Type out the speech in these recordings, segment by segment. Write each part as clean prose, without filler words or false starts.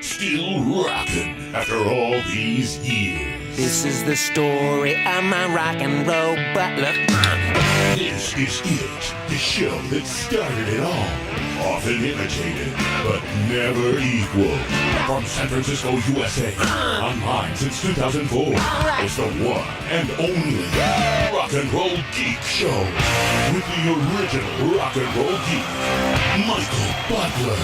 Still rocking after all these years. This is the story of my rock and roll butler. This is it, the show that started it all. Often imitated, but never equal. From San Francisco, USA. Online since 2004. It's the one and only Rock and Roll Geek Show. With the original Rock and Roll Geek, Michael Butler.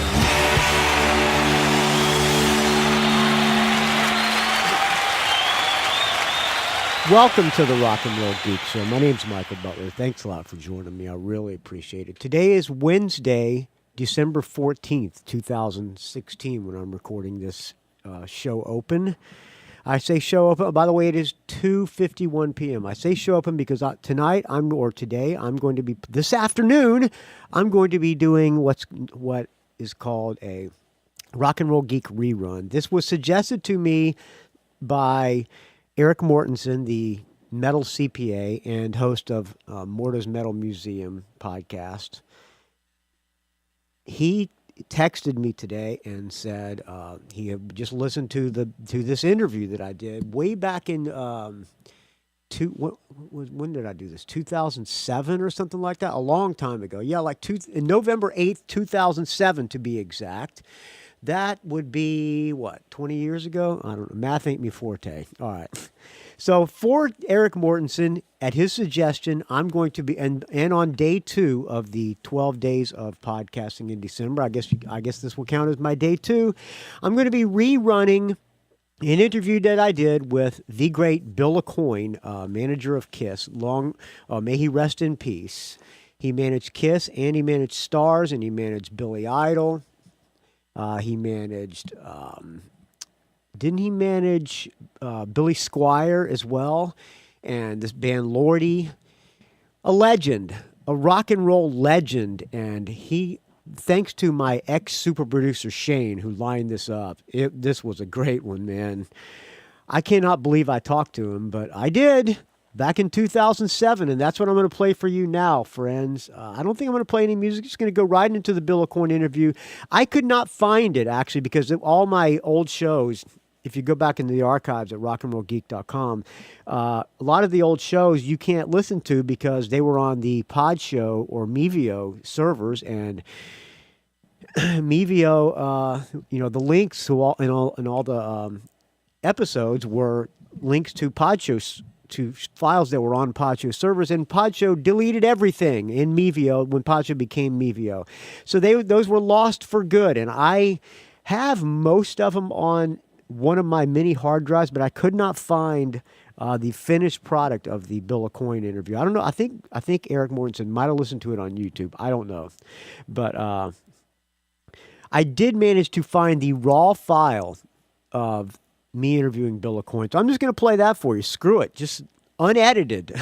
Welcome to the Rock and Roll Geek Show. My name's Michael Butler. Thanks a lot for joining me. I really appreciate it. Today is Wednesday, December 14th, 2016, when I'm recording this show open. I say show open. By the way, it is 2:51 p.m. I say show open because this afternoon, I'm going to be doing what is called a Rock and Roll Geek rerun. This was suggested to me by Eric Mortensen, the metal CPA and host of Morto's Metal Museum podcast. He texted me today and said he had just listened to this interview that I did way back in when did I do this? 2007 or something like that? A long time ago. Yeah, in November 8th, 2007 to be exact. That would be, 20 years ago? I don't know. Math ain't me forte. All right. So for Eric Mortensen, at his suggestion, I'm going to be, and on day 2 of the 12 days of podcasting in December, I guess this will count as my day 2, I'm going to be rerunning an interview that I did with the great Bill Aucoin, manager of KISS. May he rest in peace. He managed KISS, and he managed Starz, and he managed Billy Idol. He managed, didn't he manage Billy Squire as well? And this band Lordi, a legend, a rock and roll legend. And he, thanks to my ex-super producer Shane, who lined this up, this was a great one, man. I cannot believe I talked to him, but I did. Back in 2007, and that's what I'm going to play for you now, friends. I don't think I'm going to play any music. Just going to go right into the Bill Aucoin interview. I could not find it, actually, because all my old shows, if you go back into the archives at rockandrollgeek.com, a lot of the old shows you can't listen to because they were on the Pod Show or Mevio servers, and Mevio, the links to all the episodes were links to Pod Shows, to files that were on Podshow servers, and Podshow deleted everything in Mevio when Podshow became Mevio. So those were lost for good, and I have most of them on one of my mini hard drives, but I could not find the finished product of the Bill Aucoin interview. I don't know. I think Eric Mortensen might have listened to it on YouTube. I don't know, but I did manage to find the raw file of me interviewing Bill Aucoin. So I'm just going to play that for you. Screw it. Just unedited,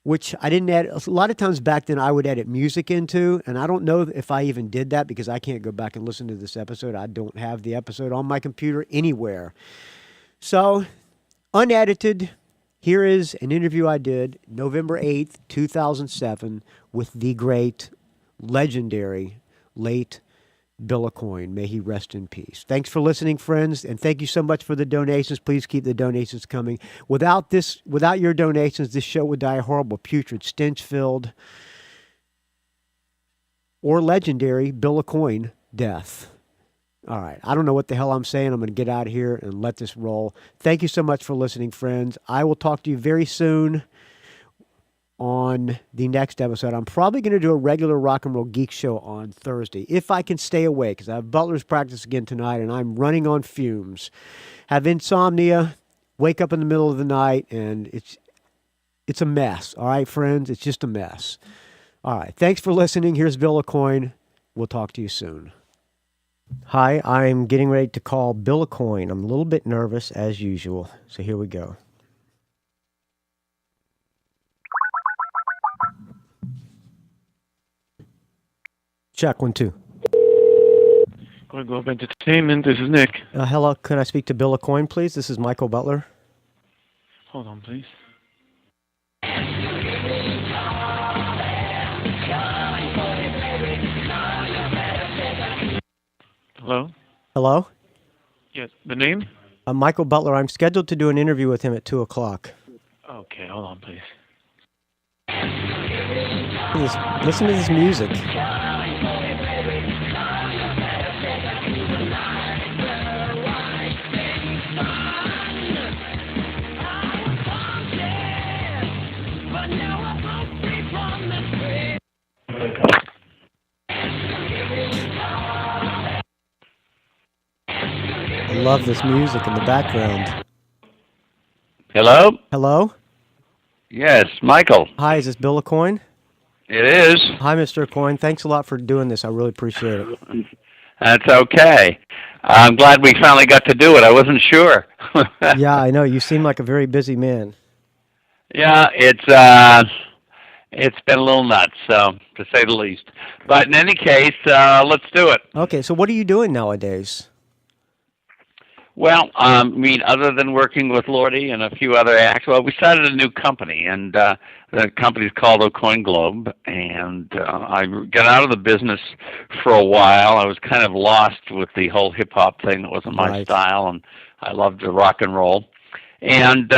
which I didn't edit. A lot of times back then I would edit music into, and I don't know if I even did that because I can't go back and listen to this episode. I don't have the episode on my computer anywhere. So unedited, here is an interview I did November 8th, 2007 with the great, legendary, late Bill Aucoin. May he rest in peace. Thanks for listening, friends, and thank you so much for the donations. Please keep the donations coming. Without your donations, this show would die a horrible, putrid, stench-filled, or legendary Bill Aucoin death. All right. I don't know what the hell I'm saying. I'm going to get out of here and let this roll. Thank you so much for listening, friends. I will talk to you very soon on the next episode. I'm probably going to do a regular Rock and Roll Geek show on Thursday, if I can stay awake, because I have Butler's practice again tonight, and I'm running on fumes. Have insomnia, wake up in the middle of the night, and it's a mess. All right, friends? It's just a mess. All right. Thanks for listening. Here's Bill Aucoin. We'll talk to you soon. Hi, I'm getting ready to call Bill Aucoin. I'm a little bit nervous, as usual, so here we go. Check, 1, 2. Going Globe Entertainment, this is Nick. Hello, could I speak to Bill Aucoin, please? This is Michael Butler. Hold on, please. Hello? Hello? Yes, the name? Michael Butler. I'm scheduled to do an interview with him at 2 o'clock. Okay, hold on, please. Listen to this music. I love this music in the background. Hello? Hello? Yes, Michael. Hi, is this Bill Aucoin? It is. Hi, Mr. Aucoin. Thanks a lot for doing this. I really appreciate it. That's okay. I'm glad we finally got to do it. I wasn't sure. Yeah, I know. You seem like a very busy man. Yeah, it's been a little nuts, so to say the least. But in any case, let's do it. Okay, so what are you doing nowadays? Well, I mean, other than working with Lordi and a few other acts, well, we started a new company, and the company's called Aucoin Globe, and I got out of the business for a while. I was kind of lost with the whole hip-hop thing. That wasn't my style, and I loved rock and roll. And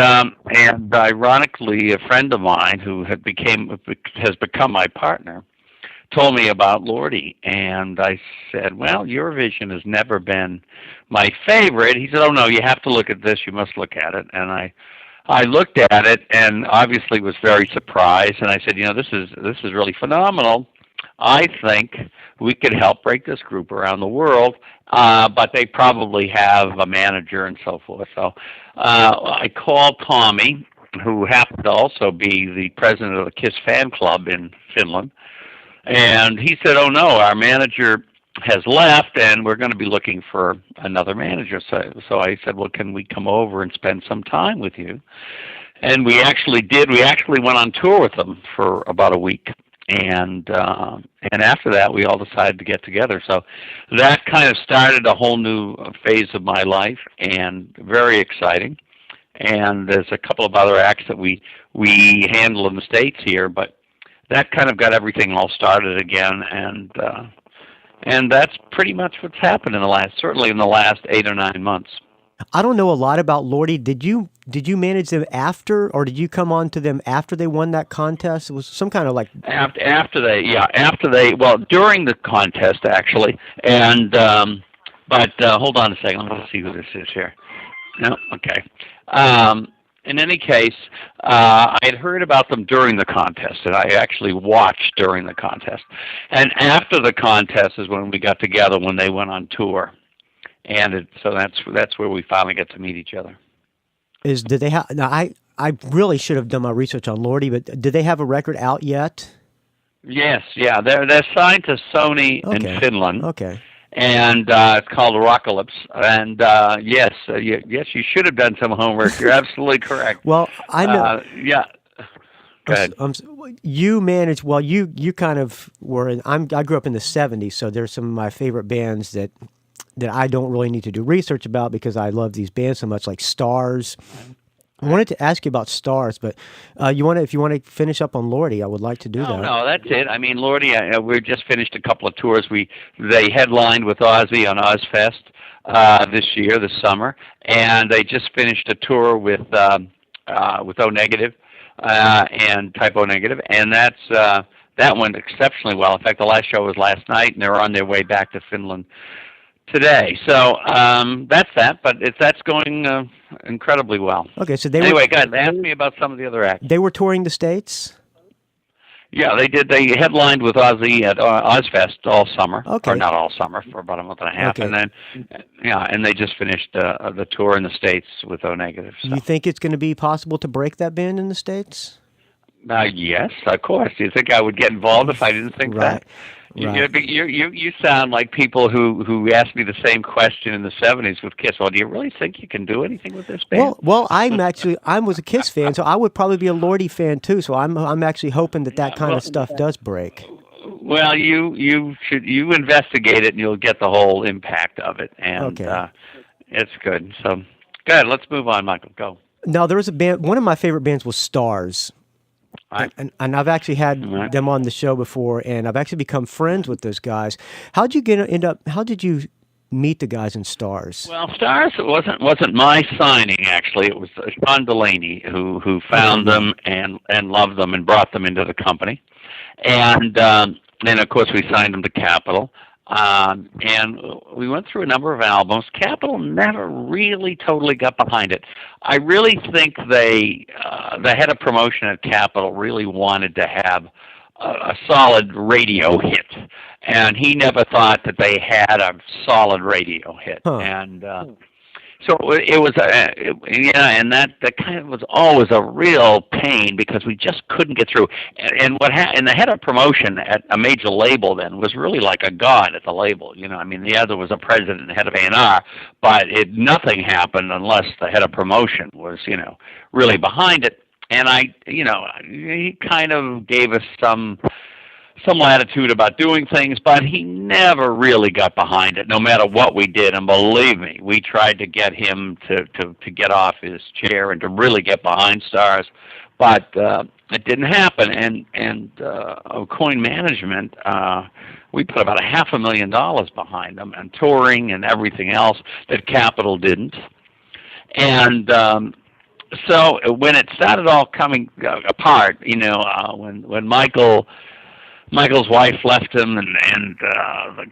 ironically, a friend of mine who has become my partner told me about Lordi, and I said, well, Eurovision has never been my favorite. He said, oh no, you have to look at this, you must look at it. And I looked at it and obviously was very surprised, and I said, you know, this is really phenomenal. I think we could help break this group around the world, but they probably have a manager and so forth. So I called Tommy, who happened to also be the president of the KISS fan club in Finland, and he said, oh no, our manager has left and we're going to be looking for another manager. So I said, well, can we come over and spend some time with you? And we actually did. We actually went on tour with them for about a week. And after that, we all decided to get together. So that kind of started a whole new phase of my life, and very exciting. And there's a couple of other acts that we handle in the States here, but that kind of got everything all started again, and that's pretty much what's happened certainly in the last 8 or 9 months. I don't know a lot about Lordi. Did you manage them after, or did you come on to them after they won that contest? It was some kind of like during the contest actually, and but hold on a second. Let me see who this is here. No, okay. In any case, I had heard about them during the contest, and I actually watched during the contest. And after the contest is when we got together, when they went on tour, and so that's where we finally got to meet each other. Did they have? Now, I really should have done my research on Lordi, but did they have a record out yet? Yes, yeah, they're signed to Sony in Finland. Okay. And it's called Rockalypse. And yes, you should have done some homework. You're absolutely correct. Well, I know. Yeah. Go ahead. You managed. Well, you kind of were. I grew up in the '70s, so there's some of my favorite bands that I don't really need to do research about because I love these bands so much, like Starz. I wanted to ask you about Starz, but if you want to finish up on Lordi, I would like to do that. No, that's it. I mean, Lordi, we just finished a couple of tours. They headlined with Ozzy on Ozzfest this summer, and they just finished a tour with O Negative and Type O Negative, and that went exceptionally well. In fact, the last show was last night, and they're on their way back to Finland today. So that's that, but that's going incredibly well. Okay, so anyway, guys, ask me about some of the other acts. They were touring the States? Yeah, they did. They headlined with Ozzy at Ozzfest all summer. Okay. Or not all summer, for about a month and a half. Okay. And then, and they just finished the tour in the States with O Negative. So. You think it's going to be possible to break that band in the States? Yes, of course. Do you think I would get involved if I didn't think that? Right. You sound like people who asked me the same question in the '70s with Kiss. Well, do you really think you can do anything with this band? Well, I was a Kiss fan, so I would probably be a Lordi fan too. So I'm actually hoping that kind of stuff does break. Well, you investigate it and you'll get the whole impact of it, and it's good. So, good. Let's move on, Michael. Go. Now, there was a band. One of my favorite bands was Starz. And I've actually had them on the show before, and I've actually become friends with those guys. How did you meet the guys in Starz? Well, Starz wasn't my signing actually. It was Sean Delaney who found them and loved them and brought them into the company, and of course we signed them to Capitol. And we went through a number of albums. Capitol never really totally got behind it. I really think the head of promotion at Capitol really wanted to have a solid radio hit, and he never thought that they had a solid radio hit. And so it was, and that kind of was always a real pain because we just couldn't get through. And and the head of promotion at a major label then was really like a god at the label. I mean, the other was a president and head of A&R, but nothing happened unless the head of promotion was, really behind it. And he kind of gave us some latitude about doing things, but he never really got behind it, no matter what we did. And believe me, we tried to get him to get off his chair and to really get behind Starz, but it didn't happen. And Aucoin management, we put about $500,000 behind them, and touring and everything else that Capitol didn't. And so when it started all coming apart, when Michael's wife left him, and the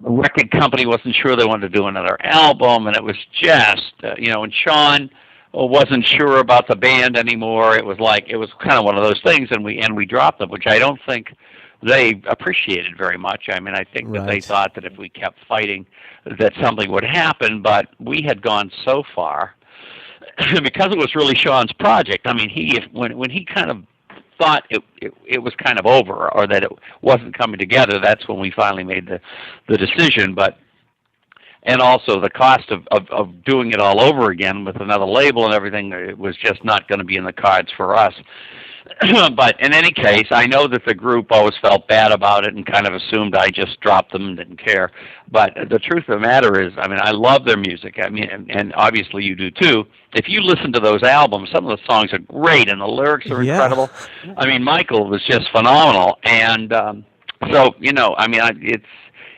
record company wasn't sure they wanted to do another album, and it was just, and Sean wasn't sure about the band anymore. It was kind of one of those things, and we dropped them, which I don't think they appreciated very much. I mean, I think that they thought that if we kept fighting, that something would happen, but we had gone so far because it was really Sean's project. I mean, when he kind of thought it was kind of over, or that it wasn't coming together, that's when we finally made the decision. And also the cost of doing it all over again with another label and everything, it was just not going to be in the cards for us. But in any case, I know that the group always felt bad about it and kind of assumed I just dropped them and didn't care. But the truth of the matter is, I mean, I love their music. I mean, and obviously you do too. If you listen to those albums, some of the songs are great and the lyrics are incredible. I mean, Michael was just phenomenal. And so, I mean,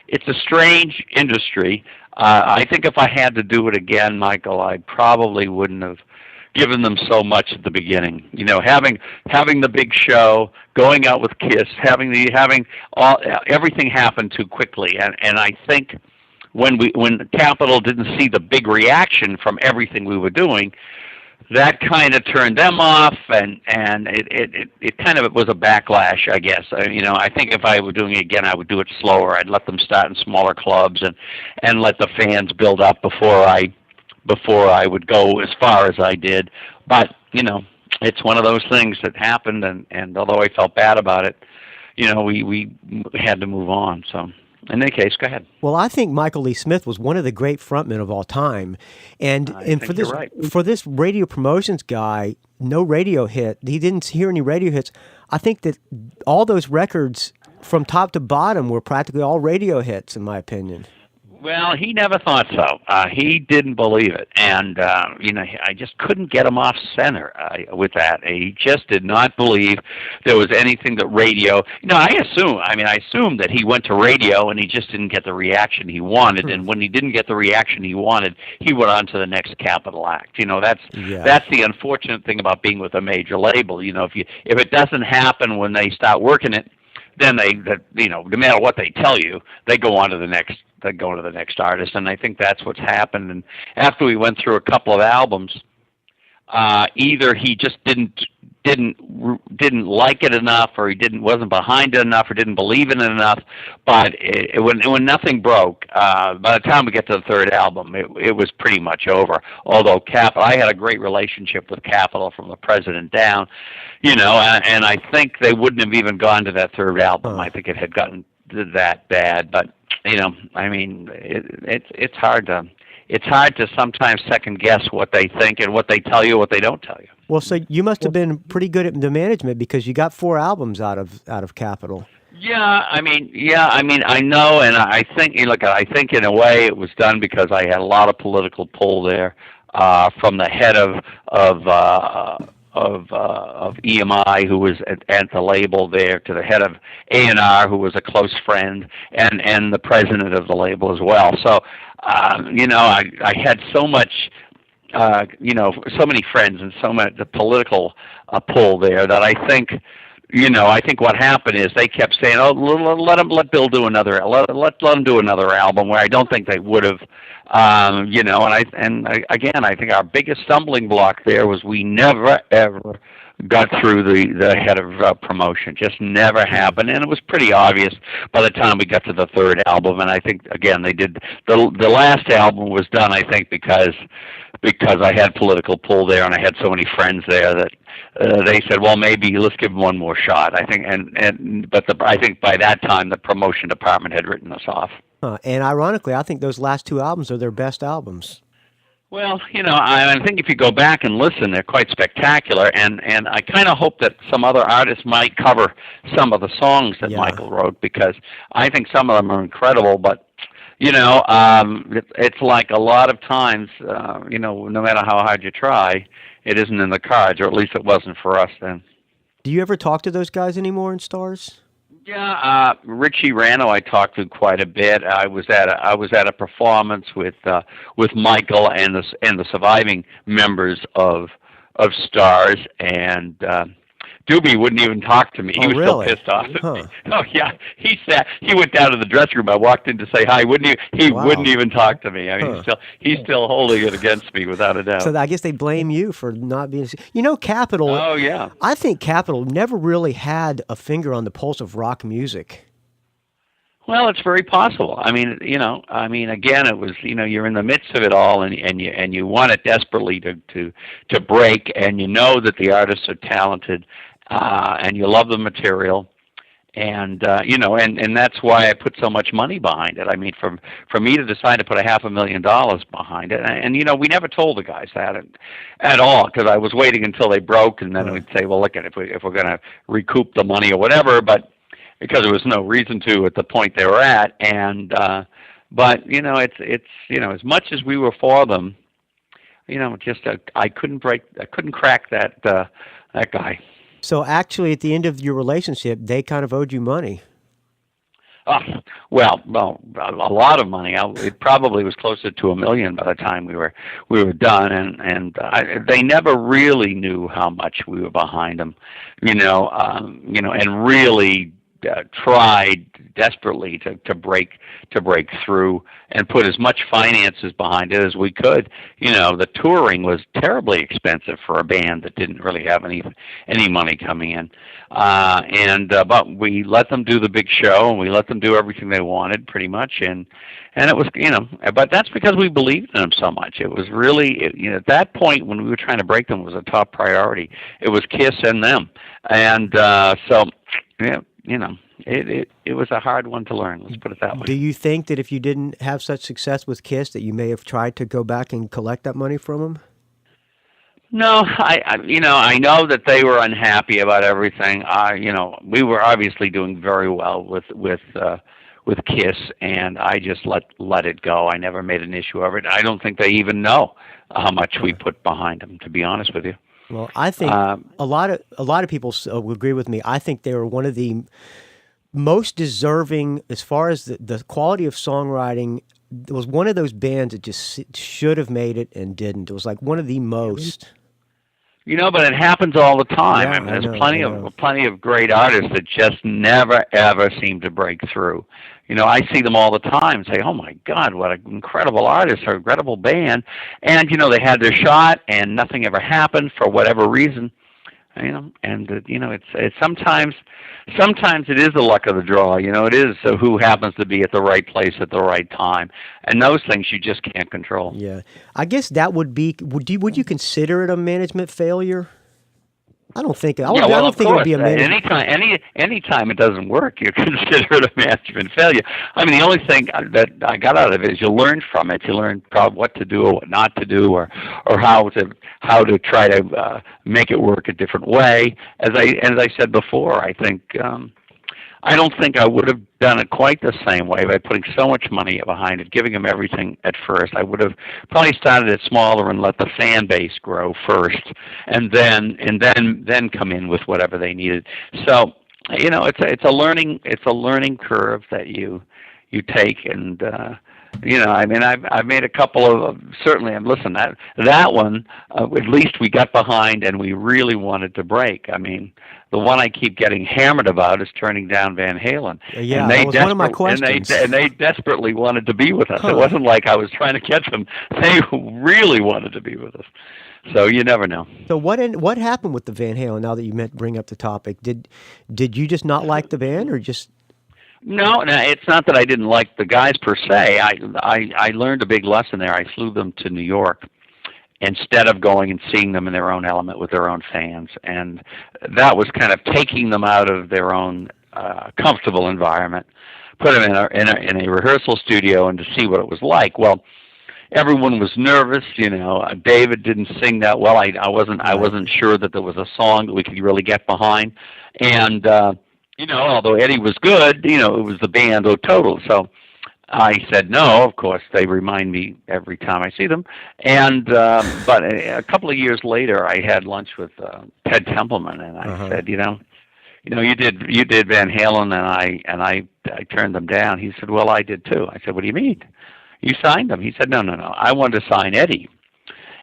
it's a strange industry. I think if I had to do it again, Michael, I probably wouldn't have given them so much at the beginning. Having the big show, going out with Kiss, having everything happen too quickly, and I think when Capitol didn't see the big reaction from everything we were doing, that kind of turned them off, and it kind of was a backlash, I guess. I think if I were doing it again, I would do it slower. I'd let them start in smaller clubs and let the fans build up before I would go as far as I did. But, it's one of those things that happened, and although I felt bad about it, we had to move on. So in any case, go ahead. Well, I think Michael Lee Smith was one of the great frontmen of all time. And for this radio promotions guy, no radio hit. He didn't hear any radio hits. I think that all those records from top to bottom were practically all radio hits, in my opinion. Well, he never thought so. He didn't believe it, and I just couldn't get him off center with that. He just did not believe there was anything that radio. I assumed that he went to radio and he just didn't get the reaction he wanted, and when he didn't get the reaction he wanted, he went on to the next Capitol act. That's the unfortunate thing about being with a major label. If it doesn't happen when they start working it, then no matter what they tell you, they go on to the next. They go to the next artist, and I think that's what's happened. And after we went through a couple of albums, either he just didn't like it enough, or he wasn't behind it enough, or didn't believe in it enough. But when nothing broke, by the time we get to the third album, it was pretty much over. Although I had a great relationship with Capitol from the president down, and I think they wouldn't have even gone to that third album. I think it had gotten that bad, but. I mean, it's hard to sometimes second guess what they think and what they tell you, what they don't tell you. Well, so you must have been pretty good at the management because you got 4 albums out of Capitol. Yeah, I mean, I know, and I think, I think in a way it was done because I had a lot of political pull there from the head of EMI, who was at the label there, to the head of A&R, who was a close friend, and the president of the label as well. So I had so much, so many friends and so much the political pull there that I think. I think what happened is they kept saying, "Oh, let Bill do another, let him do another album." Where I don't think they would have, again, I think our biggest stumbling block there was we never ever got through the head of promotion. Just never happened, and it was pretty obvious by the time we got to the third album. And I think again they did the last album was done, I think, because I had political pull there and I had so many friends there that they said, well, maybe let's give him one more shot. I think, I think by that time the promotion department had written us off. And ironically, I think those last two albums are their best albums. Well, I think if you go back and listen, they're quite spectacular, and I kind of hope that some other artists might cover some of the songs that Michael wrote, because I think some of them are incredible, but it's like a lot of times, no matter how hard you try, it isn't in the cards, or at least it wasn't for us then. Do you ever talk to those guys anymore in Starz? Yeah, Richie Rano I talked to quite a bit. I was at a performance with Michael and the surviving members of Starz, and Doobie wouldn't even talk to me. He was really? So pissed off at me. Oh yeah, he went down to the dressing room. I walked in to say hi. He wouldn't even talk to me. I mean, he's still holding it against me without a doubt. So I guess they blame you for not being. Capitol. Oh yeah. I think Capitol never really had a finger on the pulse of rock music. Well, it's very possible. I mean, again, it was, you're in the midst of it all, and you want it desperately to break, and you know that the artists are talented, and you love the material, and and that's why I put so much money behind it. I mean, for me to decide to put $500,000 behind it, and we never told the guys that at all, because I was waiting until they broke, and then we'd say, well, look, if we're going to recoup the money or whatever, but because there was no reason to at the point they were at, and but it's as much as we were for them, I couldn't crack that guy. So actually, at the end of your relationship, they kind of owed you money. Well, a lot of money. It probably was closer to $1 million by the time we were done, and they never really knew how much we were behind them, and really tried desperately to break through and put as much finances behind it as we could. The touring was terribly expensive for a band that didn't really have any money coming in, but we let them do the big show and we let them do everything they wanted pretty much, and it was but that's because we believed in them so much. It was really at that point when we were trying to break them, was a top priority. It was Kiss and them, and so yeah. It was a hard one to learn. Let's put it that way. Do you think that if you didn't have such success with Kiss, that you may have tried to go back and collect that money from them? No, I know that they were unhappy about everything. We were obviously doing very well with Kiss, and I just let it go. I never made an issue of it. I don't think they even know how much we put behind them, to be honest with you. Well, I think a lot of people will agree with me. I think they were one of the most deserving as far as the quality of songwriting. It was one of those bands that just should have made it and didn't. It was like one of the most. But it happens all the time. Yeah, I mean, there's plenty of great artists that just never ever seem to break through. I see them all the time and say, "Oh my God, what an incredible artist or incredible band!" And they had their shot, and nothing ever happened for whatever reason. And it's sometimes it is the luck of the draw. It is who happens to be at the right place at the right time, and those things you just can't control. Yeah, I guess that would be. Would you consider it a management failure? I don't think. I don't think it would be a management. Anytime it doesn't work, you consider it a management failure. I mean, the only thing that I got out of it is you learn from it. You learn probably what to do or what not to do, or how to try to make it work a different way. As I said before, I think I don't think I would have done it quite the same way by putting so much money behind it, giving them everything at first. I would have probably started it smaller and let the fan base grow first, and then come in with whatever they needed. So it's a learning curve that you take, and I mean, I've made a couple of certainly. And listen, that one at least we got behind, and we really wanted to break. I mean, the one I keep getting hammered about is turning down Van Halen. Yeah, that was one of my questions. And they desperately wanted to be with us. It wasn't like I was trying to catch them. They really wanted to be with us. So you never know. So what happened with the Van Halen? Now that you bring up the topic, did you just not like the band, or just? No, it's not that I didn't like the guys per se. I learned a big lesson there. I flew them to New York instead of going and seeing them in their own element with their own fans, and that was kind of taking them out of their own comfortable environment, put them in a rehearsal studio, and to see what it was like. Well, everyone was nervous. David didn't sing that well. I wasn't sure that there was a song that we could really get behind, and although Eddie was good, it was the band au total. So I said no. Of course, they remind me every time I see them. And but a couple of years later, I had lunch with Ted Templeman, and I said, you did Van Halen, and I turned them down. He said, well, I did too. I said, what do you mean? You signed them? He said, no. I wanted to sign Eddie.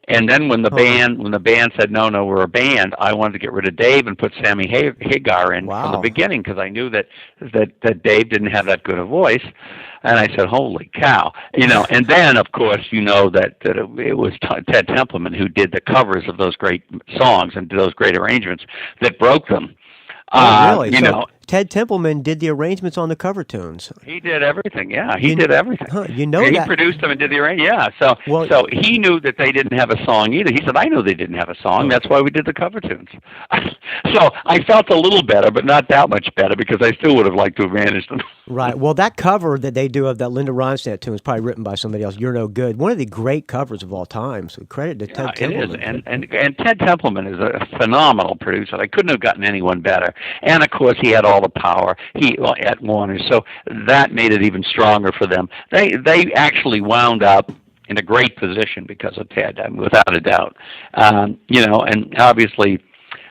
And then when the band said no, we're a band, I wanted to get rid of Dave and put Sammy Hagar in from the beginning, because I knew that Dave didn't have that good a voice. And I said, holy cow, And then of course that it was Ted Templeman who did the covers of those great songs and those great arrangements that broke them. Really? Ted Templeman did the arrangements on the cover tunes. He did everything. Yeah, he did everything. He produced them and did the arrangement. Yeah, so he knew that they didn't have a song either. He said, I knew they didn't have a song. That's why we did the cover tunes. So I felt a little better, but not that much better, because I still would have liked to have managed them. Right. Well, that cover that they do of that Linda Ronstadt tune is probably written by somebody else. You're No Good. One of the great covers of all time. So credit to Ted Templeman. It is. And Ted Templeman is a phenomenal producer. I couldn't have gotten anyone better. And of course, he had all the power. At Warner, so that made it even stronger for them. They actually wound up in a great position because of Ted, without a doubt. And obviously,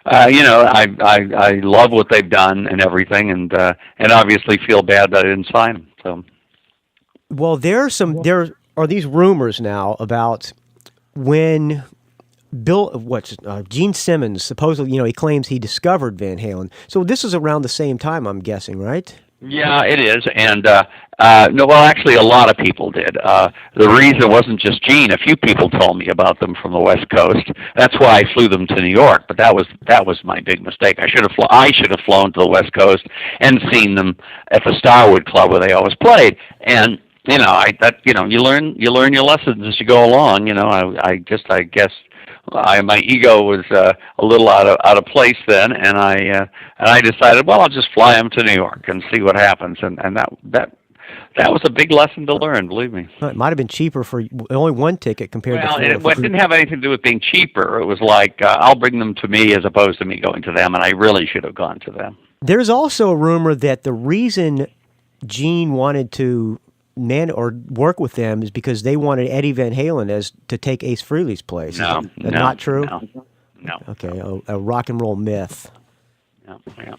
I love what they've done and everything, and obviously feel bad that I didn't sign them. So, well, there are these rumors now about when Gene Simmons, supposedly, he claims he discovered Van Halen. So this is around the same time, I'm guessing, right? Yeah, it is. And, actually a lot of people did. The reason wasn't just Gene. A few people told me about them from the West Coast. That's why I flew them to New York, but that was my big mistake. I should have flown to the West Coast and seen them at the Starwood Club where they always played. And, you learn your lessons as you go along. I guess my ego was a little out of place then, and I decided, well, I'll just fly them to New York and see what happens, and that was a big lesson to learn, believe me. It might have been cheaper for only one ticket compared to. Well, it didn't have anything to do with being cheaper. It was like I'll bring them to me as opposed to me going to them, and I really should have gone to them. There's also a rumor that the reason Gene wanted to work with them is because they wanted Eddie Van Halen to take Ace Frehley's place. No, not true? No. Okay, a rock and roll myth. Yeah.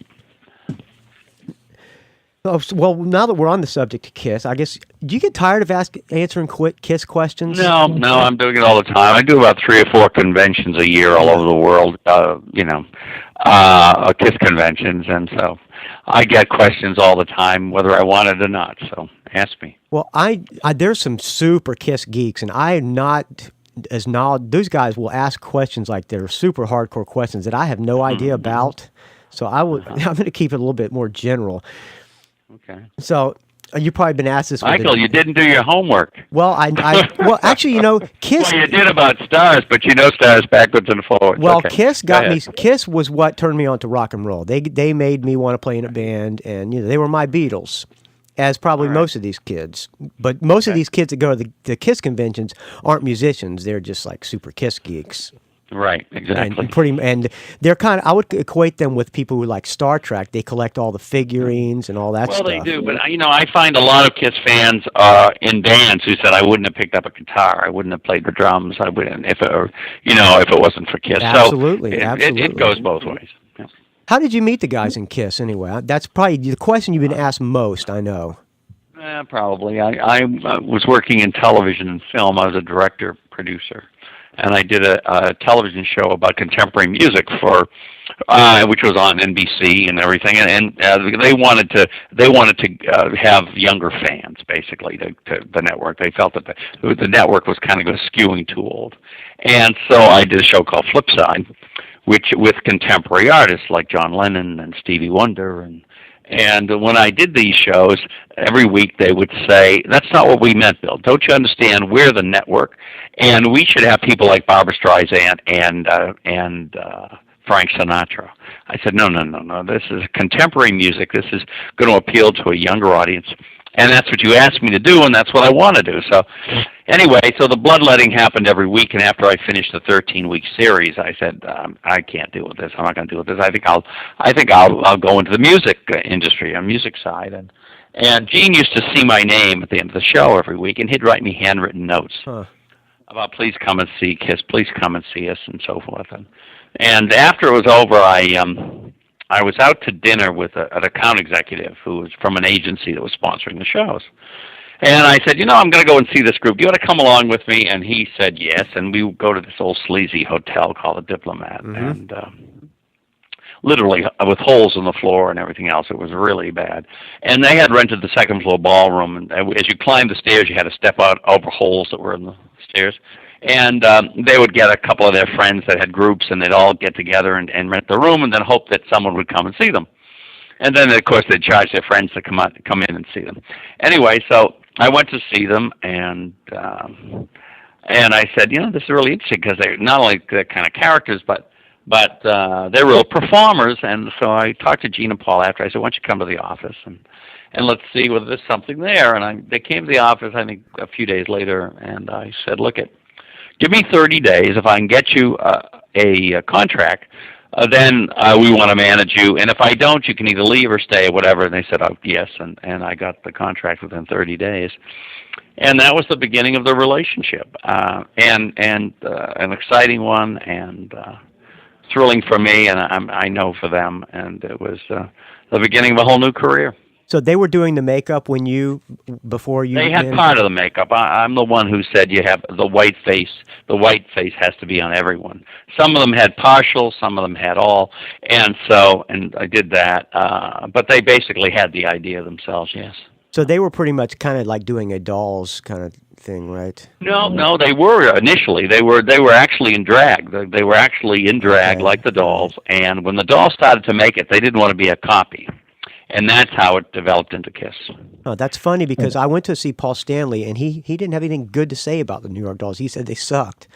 Oh, well, now that we're on the subject of Kiss, I guess, do you get tired of answering Kiss questions? No, I'm doing it all the time. I do about 3 or 4 conventions a year all over the world, Kiss conventions, and so I get questions all the time, whether I want it or not, so ask me. Well, there's some super Kiss geeks, and I'm not as knowledgeable. Those guys will ask questions like they're super hardcore questions that I have no idea about, so I'm going to keep it a little bit more general. Okay. So you've probably been asked this. Michael, you didn't do your homework. Well, well, actually, Kiss. Well, you did about Starz, but Starz backwards and forwards. Well, okay. Kiss got me. Kiss was what turned me on to rock and roll. They made me want to play in a band, and they were my Beatles, as probably most of these kids. But most of these kids that go to the Kiss conventions aren't musicians. They're just like super Kiss geeks. Right, exactly. And they're I would equate them with people who like Star Trek. They collect all the figurines and all that stuff. Well, they do, but I find a lot of Kiss fans in bands who said I wouldn't have picked up a guitar, I wouldn't have played the drums, I wouldn't if it wasn't for Kiss. Absolutely, so absolutely. It goes both ways. Yeah. How did you meet the guys in Kiss anyway? That's probably the question you've been asked most. I know. Probably. I was working in television and film. I was a director, producer, and I did a television show about contemporary music for, which was on NBC and everything. And they wanted to have younger fans, basically, to the network. They felt that the network was kind of skewing too old, and so I did a show called Flipside, which with contemporary artists like John Lennon and Stevie Wonder and when I did these shows, every week they would say, "That's not what we meant, Bill. Don't you understand? We're the network, and we should have people like Barbra Streisand and Frank Sinatra." I said, "No. This is contemporary music. This is going to appeal to a younger audience, and that's what you asked me to do, and that's what I want to do." So, anyway, so the bloodletting happened every week, and after I finished the 13-week series, I said, "I can't deal with this. I'm not going to deal with this. I think I'll go into the music industry, on music side." And Gene used to see my name at the end of the show every week, and he'd write me handwritten notes about please come and see Kiss, please come and see us, and so forth. And after it was over, I was out to dinner with an account executive who was from an agency that was sponsoring the shows. And I said, I'm going to go and see this group. Do you want to come along with me? And he said yes. And we would go to this old sleazy hotel called the Diplomat. And literally with holes in the floor and everything else. It was really bad. And they had rented the second floor ballroom. And as you climbed the stairs, you had to step out over holes that were in the stairs. And they would get a couple of their friends that had groups, and they'd all get together and rent the room and then hope that someone would come and see them. And then, of course, they'd charge their friends to come in and see them. Anyway, so I went to see them, and I said, this is really interesting because they're not only the kind of characters, but they're real performers. And so I talked to Gene and Paul after. I said, "Why don't you come to the office and let's see whether there's something there." And they came to the office, I think, a few days later, and I said, "Look, give me 30 days. If I can get you a contract, then we want to manage you. And if I don't, you can either leave or stay or whatever." And they said, "Oh, yes." And I got the contract within 30 days. And that was the beginning of the relationship, and an exciting one, and thrilling for me, and I know for them. And it was the beginning of a whole new career. So they were doing the makeup before you. They had part of the makeup. I'm the one who said you have the white face. The white face has to be on everyone. Some of them had partial, some of them had all, and I did that. But they basically had the idea themselves. Yes. So they were pretty much kind of like doing a Dolls kind of thing, right? No, they were initially. They were actually in drag. They were actually in drag like the Dolls. And when the Dolls started to make it, they didn't want to be a copy. And that's how it developed into Kiss. Oh, that's funny because I went to see Paul Stanley, and he didn't have anything good to say about the New York Dolls. He said they sucked.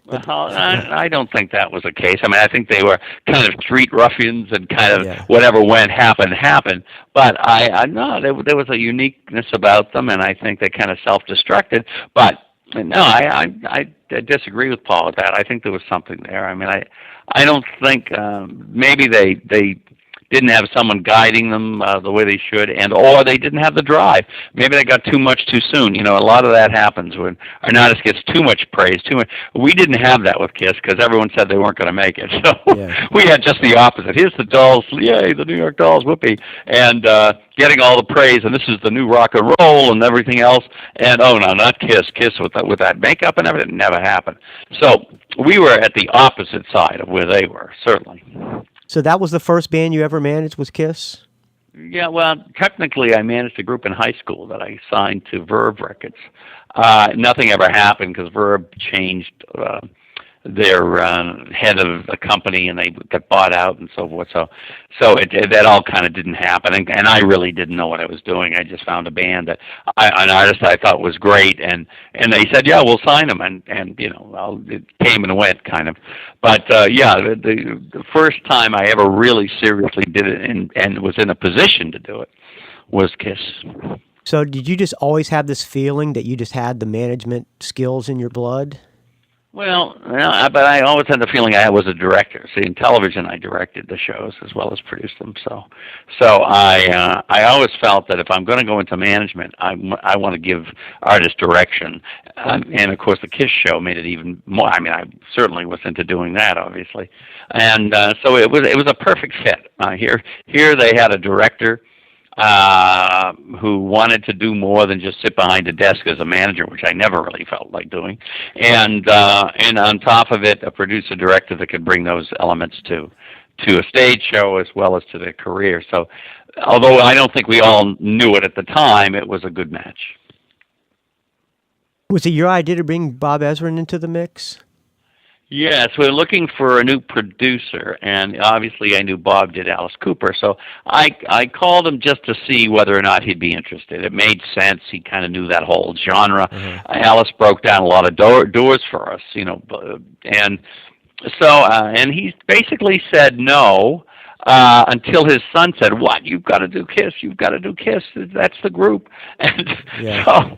Well, I don't think that was the case. I mean, I think they were kind of street ruffians and kind of whatever happened. But I know there was a uniqueness about them, and I think they kind of self-destructed. But no, I disagree with Paul with that. I think there was something there. I mean, I don't think maybe they didn't have someone guiding them the way they should, or they didn't have the drive. Maybe they got too much too soon. A lot of that happens when an artist gets too much praise, too much. We didn't have that with Kiss because everyone said they weren't going to make it. So we had just the opposite. Here's the Dolls, yay, the New York Dolls, whoopee, and getting all the praise, and this is the new rock and roll and everything else. And oh no, not Kiss. Kiss with that makeup and everything never happened. So we were at the opposite side of where they were, certainly. So that was the first band you ever managed, was Kiss? Yeah, well, technically I managed a group in high school that I signed to Verve Records. Nothing ever happened because Verve changed their head of the company, and they got bought out and so forth. So that all kind of didn't happen, and I really didn't know what I was doing. I just found a band that an artist I thought was great, and they said, "Yeah, we'll sign him," and it came and went kind of. But the first time I ever really seriously did it and was in a position to do it was Kiss. So did you just always have this feeling that you just had the management skills in your blood? Well, but I always had the feeling I was a director. See, in television, I directed the shows as well as produced them. So I always felt that if I'm going to go into management, I want to give artists direction. And of course, the Kiss show made it even more. I mean, I certainly was into doing that, obviously. And so it was a perfect fit. Here they had a director who wanted to do more than just sit behind a desk as a manager, which I never really felt like doing, and on top of it, a producer director that could bring those elements to a stage show as well as to their career. So, although I don't think we all knew it at the time, it was a good match. Was it your idea to bring Bob Ezrin into the mix? Yes, we're looking for a new producer, and obviously I knew Bob did Alice Cooper, so I called him just to see whether or not he'd be interested. It made sense. He kind of knew that whole genre. Alice broke down a lot of doors for us, and so and he basically said no. Until his son said, "What? You've got to do Kiss. You've got to do Kiss. That's the group." And so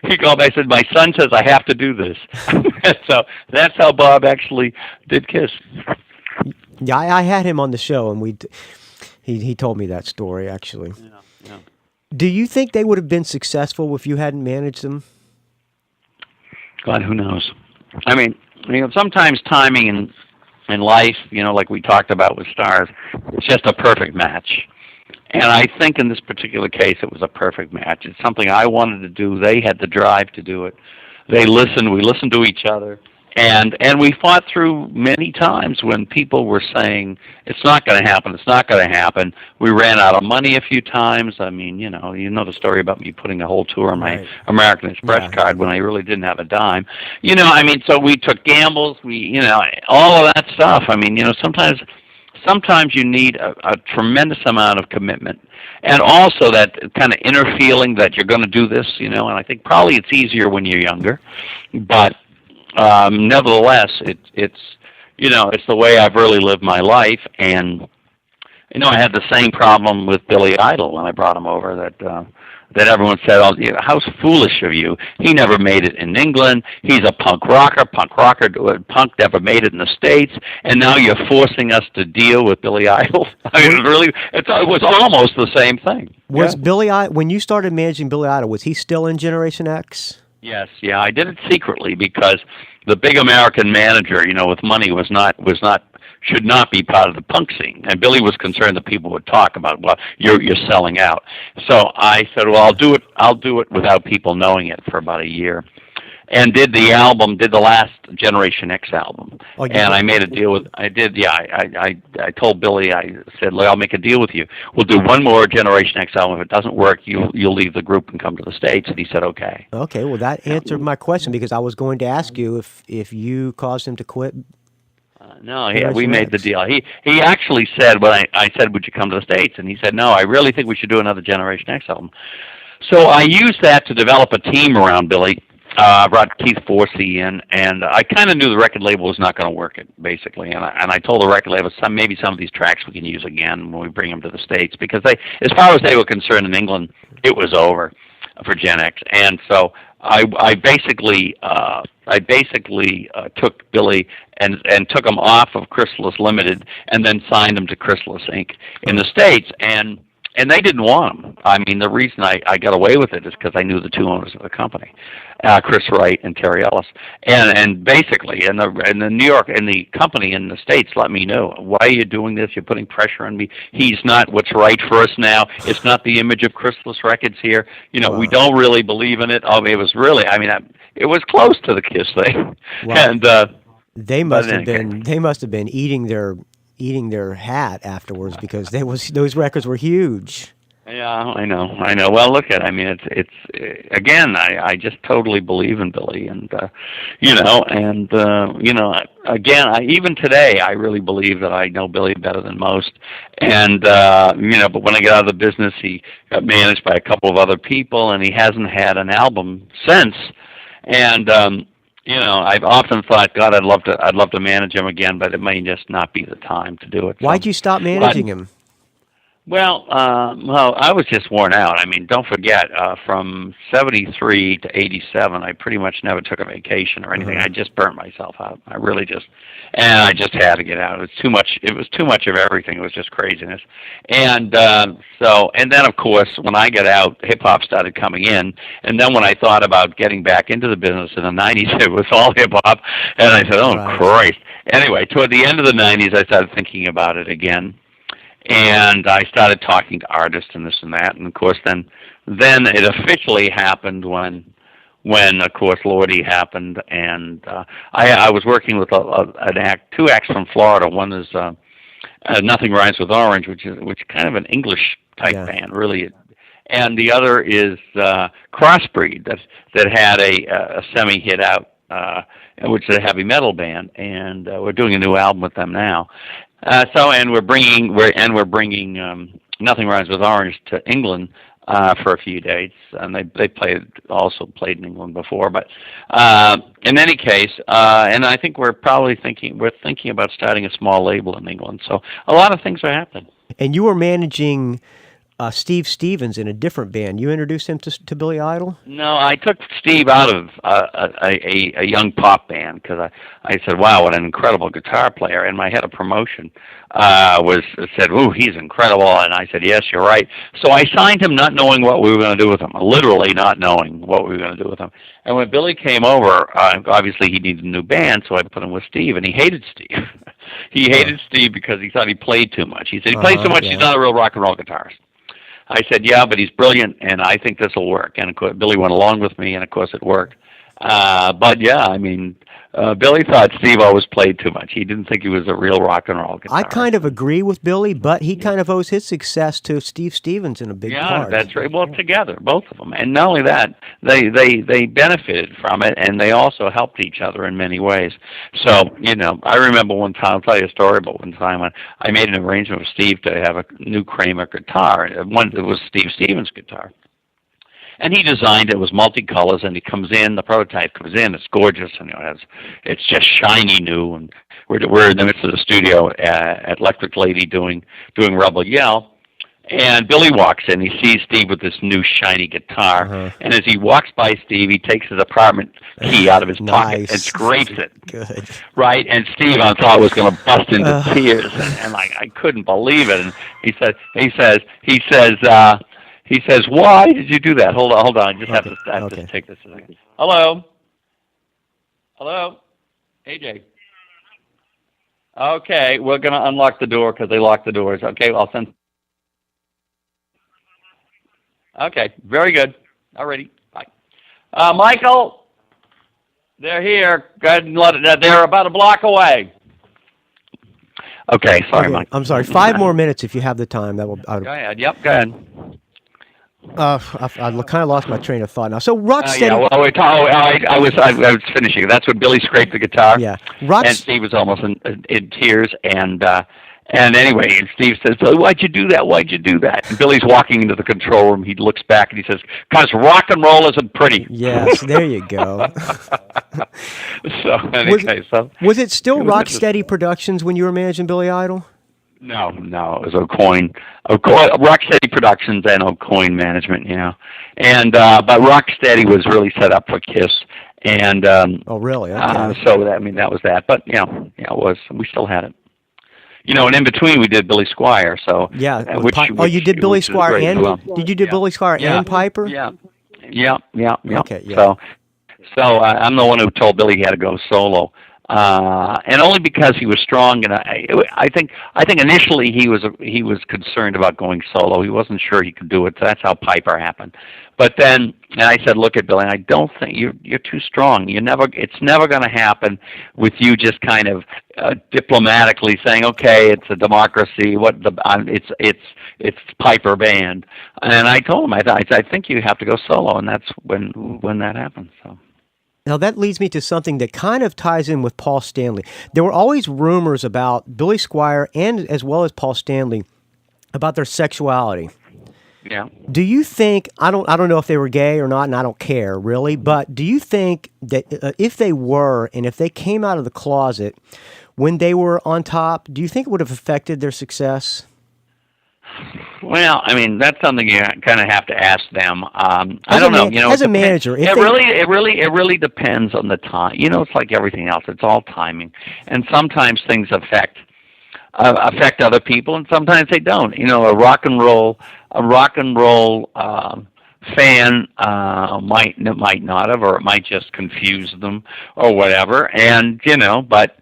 he called back and said, "My son says I have to do this." So that's how Bob actually did Kiss. Yeah, I had him on the show, and he told me that story actually. Yeah. Do you think they would have been successful if you hadn't managed them? God, who knows? I mean, sometimes timing in life, like we talked about with Starz, it's just a perfect match. And I think in this particular case, it was a perfect match. It's something I wanted to do. They had the drive to do it. They listened. We listened to each other. And we fought through many times when people were saying, it's not going to happen, it's not going to happen. We ran out of money a few times. I mean, you know the story about me putting a whole tour on my American Express card when I really didn't have a dime. So we took gambles, all of that stuff. I mean, sometimes you need a tremendous amount of commitment. And also that kind of inner feeling that you're going to do this, and I think probably it's easier when you're younger. But nevertheless, it's the way I've really lived my life. And, I had the same problem with Billy Idol when I brought him over, that everyone said, "Oh, how foolish of you. He never made it in England. He's a punk rocker. Punk never made it in the States. And now you're forcing us to deal with Billy Idol." I mean, it was almost the same thing. Was Billy Idol, when you started managing Billy Idol, was he still in Generation X? Yes, yeah, I did it secretly because the big American manager, with money should not be part of the punk scene. And Billy was concerned that people would talk about, well, you're selling out. So I said, well, I'll do it without people knowing it for about a year. And did the last Generation X album. And I made a deal with, I told Billy, I said, look, I'll make a deal with you. We'll do one more Generation X album. If it doesn't work, you'll leave the group and come to the States. And he said, okay. Okay, well, that answered my question because I was going to ask you if you caused him to quit. No, we made the deal. He actually said, when I said, would you come to the States? And he said, no, I really think we should do another Generation X album. So I used that to develop a team around Billy. Brought Keith Forsey in, and I kind of knew the record label was not going to work it, basically. And I told the record label, maybe some of these tracks we can use again when we bring them to the States, because as far as they were concerned in England, it was over for Gen X. And so I basically took Billy and took him off of Chrysalis Limited, and then signed him to Chrysalis Inc. in the States, and they didn't want him. I mean, the reason I got away with it is because I knew the two owners of the company, Chris Wright and Terry Ellis, and basically, and the New York and the company in the States let me know, why are you doing this? You're putting pressure on me. He's not what's right for us now. It's not the image of Chrysalis Records here. We don't really believe in it. It was really, it was close to the Kiss thing, and they must have been eating their hat afterwards because those records were huge. Yeah, I know. Well, look at, it's again, I just totally believe in Billy, and again, even today, I really believe that I know Billy better than most, and but when I got out of the business, he got managed by a couple of other people, and he hasn't had an album since, and I've often thought, God, I'd love to manage him again, but it may just not be the time to do it. Why'd you stop managing him? Well, I was just worn out. Don't forget, from 73 to 87, I pretty much never took a vacation or anything. I just burnt myself out. I just had to get out. It was too much of everything. It was just craziness. And and then, of course, when I got out, hip-hop started coming in. And then when I thought about getting back into the business in the 90s, it was all hip-hop. And I said, oh, Christ. Anyway, toward the end of the 90s, I started thinking about it again. And I started talking to artists and this and that, and of course then it officially happened when of course Lordi happened, and I was working with two acts from Florida. One is Nothing Rhymes with Orange, which is kind of an English type band, really, and the other is Crossbreed that had a semi-hit out, which is a heavy metal band, and we're doing a new album with them now. And we're bringing Nothing Rhymes with Orange to England for a few dates, and they also played in England before. But in any case, and I think we're thinking about starting a small label in England. So a lot of things are happening. And you were managing Steve Stevens in a different band. You introduced him to Billy Idol? No, I took Steve out of a young pop band because I said, wow, what an incredible guitar player. And my head of promotion said, ooh, he's incredible. And I said, yes, you're right. So I signed him not knowing what we were going to do with him, literally not knowing what we were going to do with him. And when Billy came over, obviously he needed a new band, so I put him with Steve, and he hated Steve. He hated Steve because he thought he played too much. He said, he plays too much, he's not a real rock and roll guitarist. I said, yeah, but he's brilliant, and I think this will work. And of course, Billy went along with me, and of course it worked. But yeah, I mean, Billy thought Steve always played too much. He didn't think he was a real rock and roll guitarist. I kind of agree with Billy, but he kind of owes his success to Steve Stevens in a big part. Yeah, that's right. Well, together, both of them. And not only that, they benefited from it, and they also helped each other in many ways. So, I remember one time, I'll tell you a story about one time when I made an arrangement with Steve to have a new Kramer guitar. It was Steve Stevens' guitar. And he designed it. It was multicolors, and he comes in. The prototype comes in. It's gorgeous, and it's just shiny new. And we're in the midst of the studio at Electric Lady doing Rebel Yell. And Billy walks in. He sees Steve with this new shiny guitar. And as he walks by Steve, he takes his apartment key out of his pocket and scrapes it. Good. Right? And Steve, I thought, was going to bust into tears, and I couldn't believe it. And he says, why did you do that? Hold on. I just have to take this a second. Hello? AJ. Okay, we're going to unlock the door because they locked the doors. Okay, I'll send. Okay, very good. Alrighty, bye. Michael, they're here. Go ahead and they're about a block away. Okay, sorry, Mike. I'm sorry. 5 more minutes if you have the time. Go ahead. Yep, go ahead. I kind of lost my train of thought now. So Rocksteady. I was finishing. That's when Billy scraped the guitar. Yeah. And Steve was almost in tears. And anyway, and Steve says, "Why'd you do that? Why'd you do that?" And Billy's walking into the control room. He looks back and he says, "'Cause rock and roll isn't pretty." Yes, there you go. Was it still Rocksteady Productions when you were managing Billy Idol? No, it was Aucoin, Rocksteady Productions and Aucoin Management, and but Rocksteady was really set up for Kiss, and oh really? Okay. So that was that, but it was. We still had it, and in between we did Billy Squire. So yeah, you did Billy Squire and did you do Billy Squire and Piper? Yeah. Okay, yeah. So I'm the one who told Billy he had to go solo. And only because he was strong, and I think initially he was concerned about going solo. He wasn't sure he could do it. So that's how Piper happened. But then, and I said, "Look at Billy, I don't think you're too strong. It's never going to happen with you just kind of diplomatically saying, okay, it's a democracy. It's Piper band." And I told him, I think you have to go solo, and that's when that happened. So. Now, that leads me to something that kind of ties in with Paul Stanley. There were always rumors about Billy Squire and as well as Paul Stanley about their sexuality. Yeah. Do you think, I don't know if they were gay or not, and I don't care, really, but do you think that if they were, and if they came out of the closet when they were on top, do you think it would have affected their success? Well, that's something you kind of have to ask them. I don't know. As a manager, it really depends on the time. It's like everything else. It's all timing, and sometimes things affect other people, and sometimes they don't. A rock and roll fan might not have, or it might just confuse them, or whatever. And but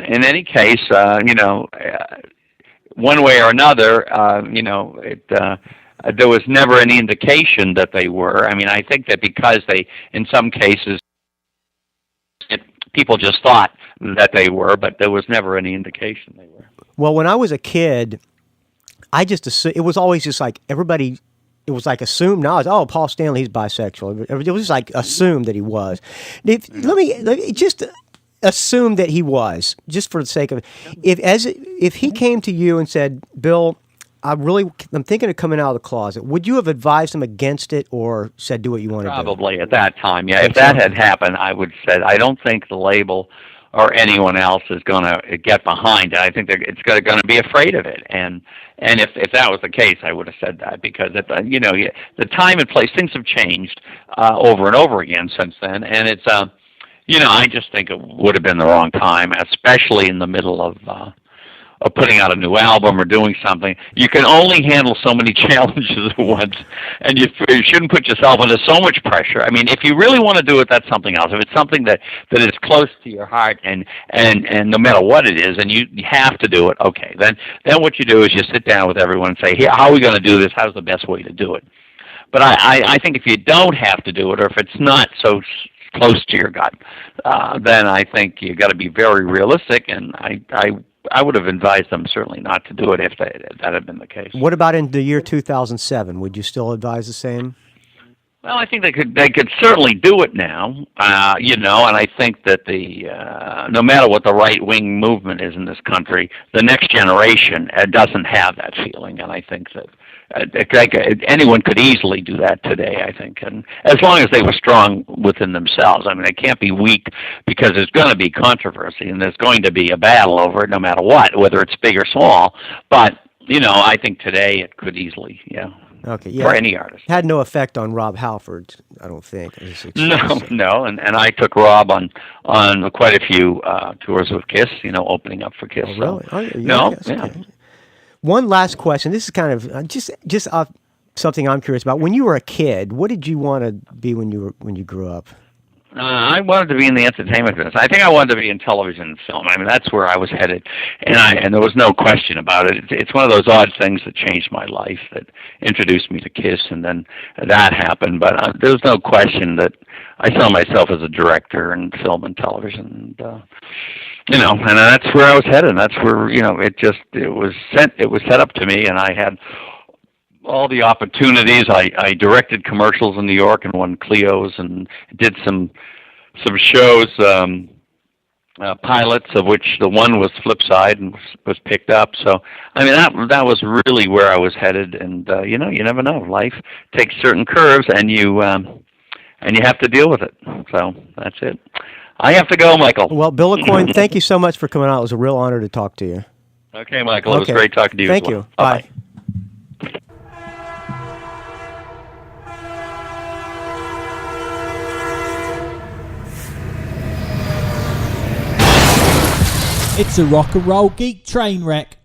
in any case, one way or another, there was never any indication that they were. I mean, I think that because they, in some cases, people just thought that they were, but there was never any indication they were. Well, when I was a kid, I just assumed, it was always just like everybody, it was like assumed knowledge. Oh, Paul Stanley, he's bisexual. It was just like assumed that he was. Let me just assume that he was, just for the sake of it. If he came to you and said, Bill, I'm thinking of coming out of the closet, would you have advised him against it or said do what you want to do? Probably at that time, yeah. If that had happened, I would say I don't think the label or anyone else is going to get behind it. I think it's going to be afraid of it. And if that was the case, I would have said that, because the time and place, things have changed over and over again since then. And it's I just think it would have been the wrong time, especially in the middle of putting out a new album or doing something. You can only handle so many challenges at once, and you shouldn't put yourself under so much pressure. I mean, if you really want to do it, that's something else. If it's something that is close to your heart, and no matter what it is, and you have to do it, okay, then what you do is you sit down with everyone and say, here, how are we going to do this? How's the best way to do it? But I think if you don't have to do it, or if it's not so close to your gut, then I think you got to be very realistic, and I would have advised them certainly not to do it if that had been the case. What about in the year 2007? Would you still advise the same? Well, I think they could certainly do it now, and I think that no matter what the right-wing movement is in this country, the next generation doesn't have that feeling, and I think that anyone could easily do that today, I think, and as long as they were strong within themselves. I mean, they can't be weak, because there's going to be controversy, and there's going to be a battle over it no matter what, whether it's big or small. But, I think today it could easily, okay, yeah. For any artist. Had no effect on Rob Halford, I don't think. No, and I took Rob on quite a few tours with Kiss, opening up for Kiss. Oh, really? So, oh, yeah, yeah. Okay. One last question. This is kind of just something I'm curious about. When you were a kid, what did you want to be when you grew up? I wanted to be in the entertainment business. I think I wanted to be in television and film. I mean, that's where I was headed, and there was no question about it. It's one of those odd things that changed my life, that introduced me to Kiss, and then that happened. But there was no question that I saw myself as a director in film and television, and that's where I was headed. And that's where it was set up to me, and I had all the opportunities. I directed commercials in New York and won Clios, and did some shows, pilots, of which the one was Flipside and was picked up. So I mean, that was really where I was headed. And you never know. Life takes certain curves, and you have to deal with it. So that's it. I have to go, Michael. Well, Bill Aucoin, thank you so much for coming out. It was a real honor to talk to you. Okay, Michael. It was great talking to you. Thank as well. you. Bye. It's a rock and roll geek train wreck.